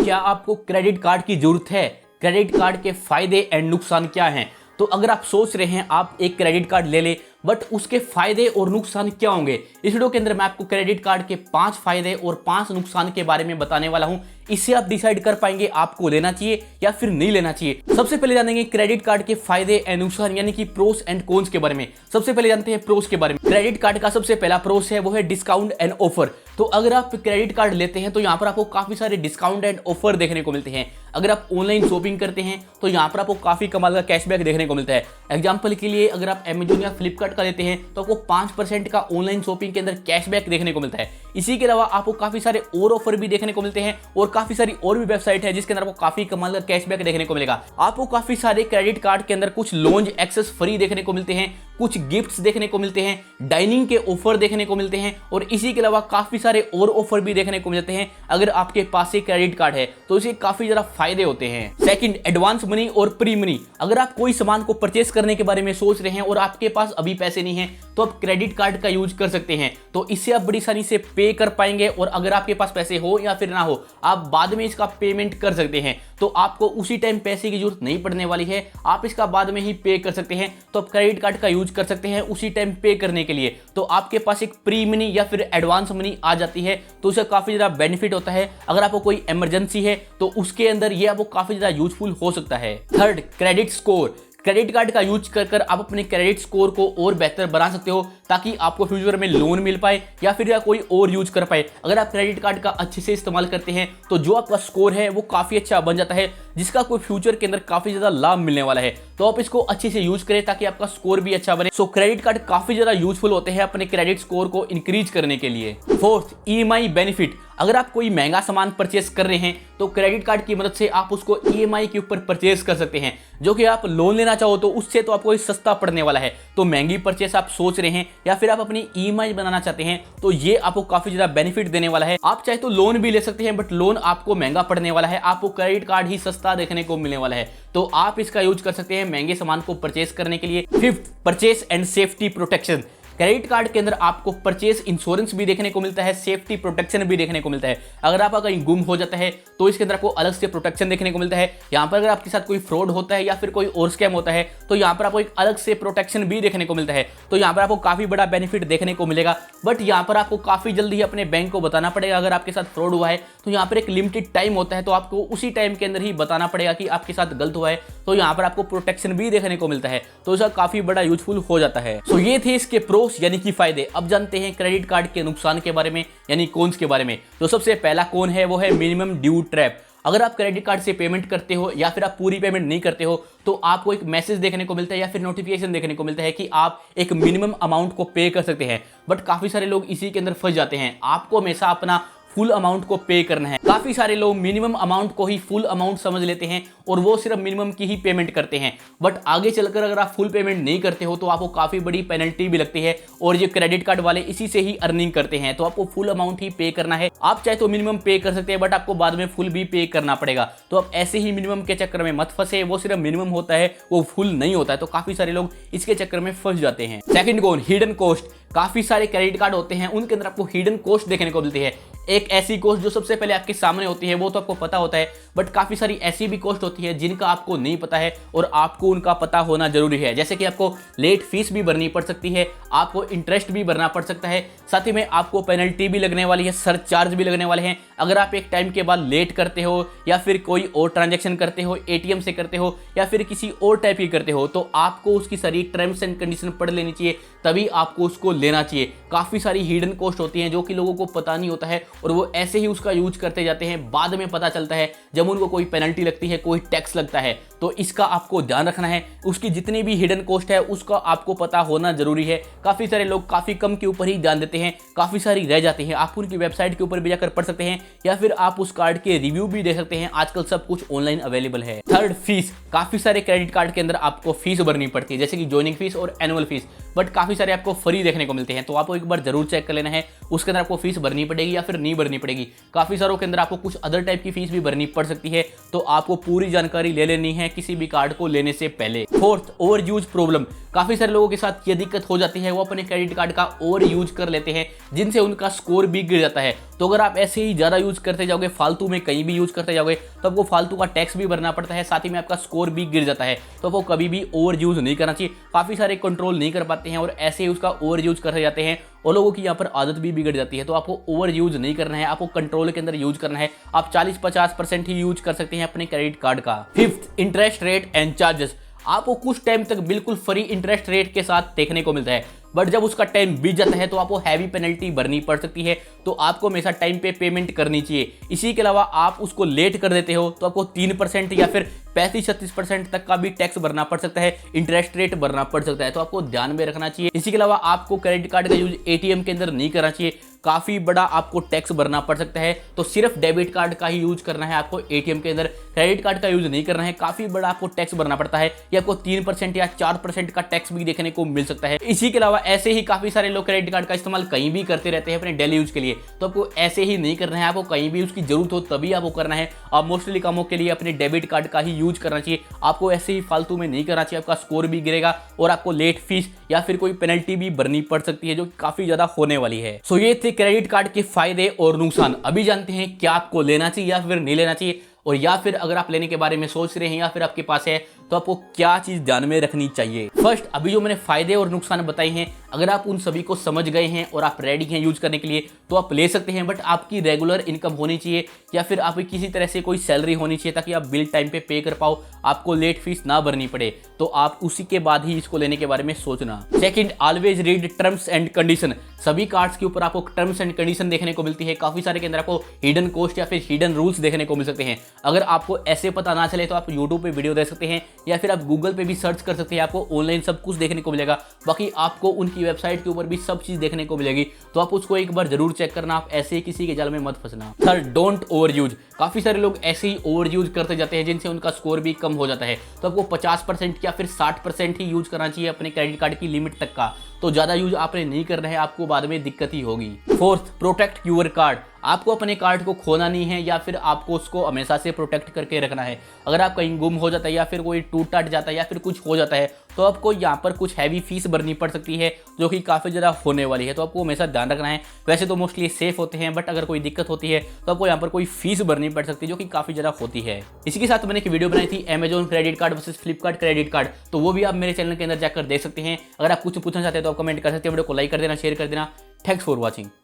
क्या आपको credit card की जरूरत है? क्रेडिट कार्ड के फायदे एंड नुकसान क्या हैं? तो अगर आप सोच रहे हैं आप एक क्रेडिट कार्ड ले ले, बट उसके फायदे और नुकसान क्या होंगे, इस वीडियो के अंदर मैं आपको क्रेडिट कार्ड के 5 फायदे और 5 नुकसान के बारे में बताने वाला हूं। इससे आप डिसाइड कर पाएंगे आपको लेना चाहिए या फिर नहीं लेना चाहिए। सबसे पहले जानेंगे क्रेडिट कार्ड के फायदे एंड नुकसान यानी कि प्रोस एंड कॉन्स के बारे में। सबसे पहले जानते हैं प्रोस के बारे में। क्रेडिट कार्ड का सबसे पहला प्रोस है वो है डिस्काउंट एंड ऑफर। तो अगर आप क्रेडिट कार्ड लेते हैं तो यहाँ पर आपको काफी सारे डिस्काउंट एंड ऑफर देखने को मिलते हैं। अगर आप ऑनलाइन शॉपिंग करते हैं तो यहाँ पर आपको काफी कमाल का कैशबैक देखने को मिलता है। एग्जाम्पल के लिए अगर आप अमेजोन या फ्लिपकार्ट का लेते हैं तो आपको 5% का ऑनलाइन शॉपिंग के अंदर कैशबैक देखने को मिलता है। इसी के अलावा आपको काफी सारे और ऑफर भी देखने को मिलते हैं और काफी सारी और भी वेबसाइट है जिसके अंदर आपको काफी कमाल का कैशबैक देखने को मिलेगा। आपको काफी सारे क्रेडिट कार्ड के अंदर कुछ लॉन्च एक्सेस फ्री देखने को मिलते हैं, कुछ गिफ्ट्स देखने को मिलते हैं, डाइनिंग के ऑफर देखने को मिलते हैं और इसी के अलावा काफी सारे और ऑफर भी देखने को मिलते हैं। अगर आपके पास एक क्रेडिट कार्ड है तो इसे काफी ज्यादा फायदे होते हैं। सेकंड, एडवांस मनी और प्री मनी। अगर आप कोई सामान को परचेस करने के बारे में सोच रहे हैं और आपके पास अभी पैसे नहीं है तो आप क्रेडिट कार्ड का यूज कर सकते हैं। तो इससे आप बड़ी आसानी से पे कर पाएंगे और अगर आपके पास पैसे हो या फिर ना हो, आप बाद में इसका पेमेंट कर सकते हैं। तो आपको उसी टाइम पैसे की जरूरत नहीं पड़ने वाली है, आप इसका बाद में ही पे कर सकते हैं। तो आप क्रेडिट कार्ड का यूज कर सकते हैं उसी टाइम पे करने के लिए। तो आपके पास एक प्री मनी या फिर एडवांस मनी आ जाती है तो उसका काफी ज्यादा बेनिफिट होता है। अगर आपको कोई इमरजेंसी है तो उसके अंदर ये आपको काफी ज्यादा यूजफुल हो सकता है। Third, credit score. Credit card का यूज कर आप अपने क्रेडिट स्कोर को और बेहतर बना सकते हो ताकि आपको फ्यूचर में लोन मिल पाए या फिर कोई और यूज कर पाए। अगर आप क्रेडिट कार्ड का अच्छे से इस्तेमाल करते हैं तो जो आपका स्कोर है वो काफी अच्छा बन जाता है जिसका कोई फ्यूचर के अंदर काफी ज्यादा लाभ मिलने वाला है। तो आप इसको अच्छे से यूज करें ताकि आपका स्कोर भी अच्छा बने। सो क्रेडिट कार्ड काफी ज्यादा यूजफुल होते हैं अपने क्रेडिट स्कोर को इंक्रीज करने के लिए। Fourth, EMI benefit. अगर आप कोई महंगा सामान परचेस कर रहे हैं तो क्रेडिट कार्ड की मदद से आप उसको ईएमआई के ऊपर परचेस कर सकते हैं, जो कि आप लोन लेना चाहो तो उससे तो आपको सस्ता पड़ने वाला है। तो महंगी परचेस आप सोच रहे हैं या फिर आप अपनी ईएमआई बनाना चाहते हैं तो ये आपको काफी ज्यादा बेनिफिट देने वाला है। आप चाहे तो लोन भी ले सकते हैं बट लोन आपको महंगा पड़ने वाला है, आपको क्रेडिट कार्ड ही सस्ता देखने को मिलने वाला है। तो आप इसका यूज कर सकते हैं महंगे सामान को परचेस करने के लिए। Fifth, purchase and safety protection. Credit card के अंदर आपको परचेस इंश्योरेंस भी देखने को मिलता है, सेफ्टी प्रोटेक्शन भी देखने को मिलता है। अगर आपका कहीं गुम हो जाता है तो इसके अंदर आपको अलग से प्रोटेक्शन देखने को मिलता है। यहाँ पर अगर आपके साथ कोई फ्रॉड होता है या फिर कोई और स्कैम होता है तो यहाँ पर आपको एक अलग से प्रोटेक्शन भी देखने को मिलता है। तो यहाँ पर आपको काफी बड़ा बेनिफिट देखने को मिलेगा, बट यहाँ पर आपको काफी जल्दी ही अपने बैंक को बताना पड़ेगा। अगर आपके साथ फ्रॉड हुआ है तो यहाँ पर एक लिमिटेड टाइम होता है, तो आपको उसी टाइम के अंदर ही बताना पड़ेगा कि आपके साथ गलत हुआ है। तो यहाँ पर आपको प्रोटेक्शन भी देखने को मिलता है, तो इसका काफी बड़ा यूजफुल हो जाता है। सो ये थे इसके प्रोस यानी कि फायदे। अब जानते हैं क्रेडिट कार्ड के नुकसान के बारे में यानी कॉन्स के बारे में। तो सबसे पहला कौन है वो है मिनिमम ड्यू ट्रैप। अगर आप क्रेडिट कार्ड से पेमेंट करते हो या फिर आप पूरी पेमेंट नहीं करते हो तो आपको एक मैसेज देखने को मिलता है या फिर नोटिफिकेशन देखने को मिलता है कि आप एक मिनिमम अमाउंट को पे कर सकते हैं। बट काफी सारे लोग इसी के अंदर फंस जाते हैं। आपको हमेशा अपना फुल अमाउंट को पे करना है। काफी सारे लोग मिनिमम अमाउंट को ही फुल अमाउंट समझ लेते हैं और वो सिर्फ मिनिमम की ही पेमेंट करते हैं। बट आगे चलकर अगर आप फुल पेमेंट नहीं करते हो तो आपको काफी बड़ी पेनल्टी भी लगती है और ये क्रेडिट कार्ड वाले इसी से ही अर्निंग करते हैं। तो आपको फुल अमाउंट ही पे करना है। आप चाहे तो मिनिमम पे कर सकते हैं बट आपको बाद में फुल भी पे करना पड़ेगा। तो आप ऐसे ही मिनिमम के चक्कर में मत फंसे, वो सिर्फ मिनिमम होता है, वो फुल नहीं होता है। तो काफी सारे लोग इसके चक्कर में फंस जाते हैं। सेकंड कौन, हिडन कॉस्ट। काफी सारे क्रेडिट कार्ड होते हैं उनके अंदर आपको हिडन कॉस्ट देखने को मिलती है। एक ऐसी कॉस्ट जो सबसे पहले आपके सामने होती है वो तो आपको पता होता है, बट काफी सारी ऐसी भी कॉस्ट होती है जिनका आपको नहीं पता है और आपको उनका पता होना जरूरी है। जैसे कि आपको लेट फीस भी भरनी पड़ सकती है, आपको इंटरेस्ट भी भरना पड़ सकता है, साथ ही में आपको पेनल्टी भी लगने वाली है, सरचार्ज भी लगने वाले हैं। अगर आप एक टाइम के बाद लेट करते हो या फिर कोई और ट्रांजेक्शन करते हो, एटीएम से करते हो या फिर किसी और टाइप की करते हो, तो आपको उसकी सारी टर्म्स एंड कंडीशन पढ़ लेनी चाहिए, तभी आपको उसको लेना चाहिए। काफी सारी हिडन कॉस्ट होती हैं जो कि लोगों को पता नहीं होता है और वो ऐसे ही उसका यूज करते जाते हैं। बाद में पता चलता है जब उनको कोई पेनल्टी लगती है, कोई टैक्स लगता है। तो इसका आपको ध्यान रखना है। उसकी जितनी भी हिडन कॉस्ट है उसका आपको पता होना जरूरी है। काफी सारे लोग काफी कम के ऊपर ही ध्यान देते हैं, काफी सारी रह जाती है। आप उनकी वेबसाइट के ऊपर भी जाकर पढ़ सकते हैं या फिर आप उस कार्ड के रिव्यू भी देख सकते हैं। आजकल सब कुछ ऑनलाइन अवेलेबल है। Third, fees. काफी सारे क्रेडिट कार्ड के अंदर आपको फीस भरनी पड़ती है, जैसे कि ज्वाइनिंग फीस और एनुअल फीस। बट काफ़ी सारे आपको फ्री देखने को मिलते हैं, तो आपको एक बार जरूर चेक कर लेना है उसके अंदर आपको फीस भरनी पड़ेगी या फिर नहीं भरनी पड़ेगी। काफ़ी सारों के अंदर आपको कुछ अदर टाइप की फीस भी भरनी पड़ सकती है, तो आपको पूरी जानकारी ले लेनी है किसी भी कार्ड को लेने से पहले। Fourth, over use problem. काफ़ी सारे लोगों के साथ ये दिक्कत हो जाती है, वो अपने क्रेडिट कार्ड का ओवर यूज कर लेते हैं जिनसे उनका स्कोर भी गिर जाता है। तो अगर आप ऐसे ही ज़्यादा यूज करते जाओगे, फालतू में कहीं भी यूज करते जाओगे, तो आपको फालतू का टैक्स भी भरना पड़ता है, साथ ही में आपका स्कोर भी गिर जाता है। तो आपको कभी भी ओवर यूज नहीं करना चाहिए। काफ़ी सारे कंट्रोल नहीं कर पाते हैं और ऐसे ही उसका ओवर यूज करते जाते हैं और लोगों की यहाँ पर आदत भी बिगड़ जाती है। तो आपको ओवर यूज नहीं करना है, आपको कंट्रोल के अंदर यूज करना है। आप 40-50% ही यूज कर सकते हैं अपने क्रेडिट कार्ड का। Fifth, interest rate and charges. आपको कुछ टाइम तक बिल्कुल फ्री इंटरेस्ट रेट के साथ देखने को मिलता है, बट जब उसका टाइम बीत जाता है तो आपको हैवी पेनल्टी भरनी पड़ सकती है। तो आपको हमेशा टाइम पे पेमेंट करनी चाहिए। इसी के अलावा आप उसको लेट कर देते हो तो आपको 3% या फिर 35-36% तक का भी टैक्स भरना पड़ सकता है, इंटरेस्ट रेट भरना पड़ सकता है। तो आपको ध्यान में रखना चाहिए। इसी के अलावा आपको क्रेडिट कार्ड का यूज एटीएम के अंदर नहीं करना चाहिए, काफी बड़ा आपको टैक्स भरना पड़ सकता है। तो सिर्फ डेबिट कार्ड का ही यूज करना है आपको एटीएम के अंदर, क्रेडिट कार्ड का यूज नहीं करना है। काफी बड़ा आपको टैक्स भरना पड़ता है, ये आपको 3% या 4% का टैक्स भी देखने को मिल सकता है। इसी के अलावा ऐसे ही काफी सारे लोग क्रेडिट कार्ड का इस्तेमाल कहीं भी करते रहते हैं अपने डेली यूज के लिए, तो आपको ऐसे ही नहीं करना है। आपको कहीं भी उसकी जरूरत हो तभी आपको करना है। आप मोस्टली कामों के लिए अपने डेबिट कार्ड का ही यूज करना चाहिए। आपको ऐसे ही फालतू में नहीं करना चाहिए, आपका स्कोर भी गिरेगा और आपको लेट फीस या फिर कोई पेनल्टी भी भरनी पड़ सकती है जो काफी ज्यादा होने वाली है। सो ये थे क्रेडिट कार्ड के फायदे और नुकसान। अभी जानते हैं क्या आपको लेना चाहिए या फिर नहीं लेना चाहिए, और या फिर अगर आप लेने के बारे में सोच रहे हैं या फिर आपके पास है तो आपको क्या चीज ध्यान में रखनी चाहिए। फर्स्ट, अभी जो मैंने फायदे और नुकसान बताए हैं, अगर आप उन सभी को समझ गए हैं और आप रेडी हैं यूज करने के लिए तो आप ले सकते हैं, बट आपकी रेगुलर इनकम होनी चाहिए या फिर आपकी किसी तरह से कोई सैलरी होनी चाहिए ताकि आप बिल टाइम पे पे कर पाओ, आपको लेट फीस ना भरनी पड़े। तो आप उसी के बाद ही इसको लेने के बारे में सोचना। Second, always read terms and condition. सभी कार्ड्स के ऊपर आपको टर्म्स एंड कंडीशन देखने को मिलती है। काफी सारे के अंदर आपको हिडन कॉस्ट या फिर हिडन रूल्स देखने को मिल सकते हैं। अगर आपको ऐसे पता ना चले तो आप यूट्यूब पे वीडियो देख सकते हैं या फिर आप गूगल पे भी सर्च कर सकते हैं, आपको ऑनलाइन सब कुछ देखने को मिलेगा। बाकी आपको उनकी वेबसाइट के ऊपर भी सब चीज देखने को मिलेगी, तो आप उसको एक बार जरूर चेक करना। आप ऐसे ही किसी के जाल में मत फंसना। Third, don't overuse. काफी सारे लोग ऐसे ही ओवर यूज करते जाते हैं जिनसे उनका स्कोर भी कम हो जाता है। तो आपको 50% या फिर 60% ही यूज करना चाहिए अपने क्रेडिट कार्ड की लिमिट तक का। तो ज्यादा यूज आपने नहीं करना है, आपको बाद में दिक्कत ही होगी। Fourth, protect your card. आपको अपने कार्ड को खोना नहीं है या फिर आपको उसको हमेशा से प्रोटेक्ट करके रखना है। अगर आप कहीं गुम हो जाता है या फिर कोई टूट टाट जाता है या फिर कुछ हो जाता है तो आपको यहाँ पर कुछ हैवी फीस भरनी पड़ सकती है जो कि काफ़ी ज़्यादा होने वाली है। तो आपको हमेशा ध्यान रखना है। वैसे तो मोस्टली सेफ होते हैं, बट अगर कोई दिक्कत होती है तो आपको यहाँ पर कोई फीस भरनी पड़ सकती है जो कि काफ़ी ज़्यादा होती है। इसी के साथ मैंने एक वीडियो बनाई थी Amazon credit card versus Flipkart credit card, तो वो भी आप मेरे चैनल के अंदर जाकर देख सकते हैं। अगर आप कुछ पूछना चाहते हैं तो आप कमेंट कर सकते हैं। वीडियो को लाइक कर देना, शेयर कर देना। Thanks for watching.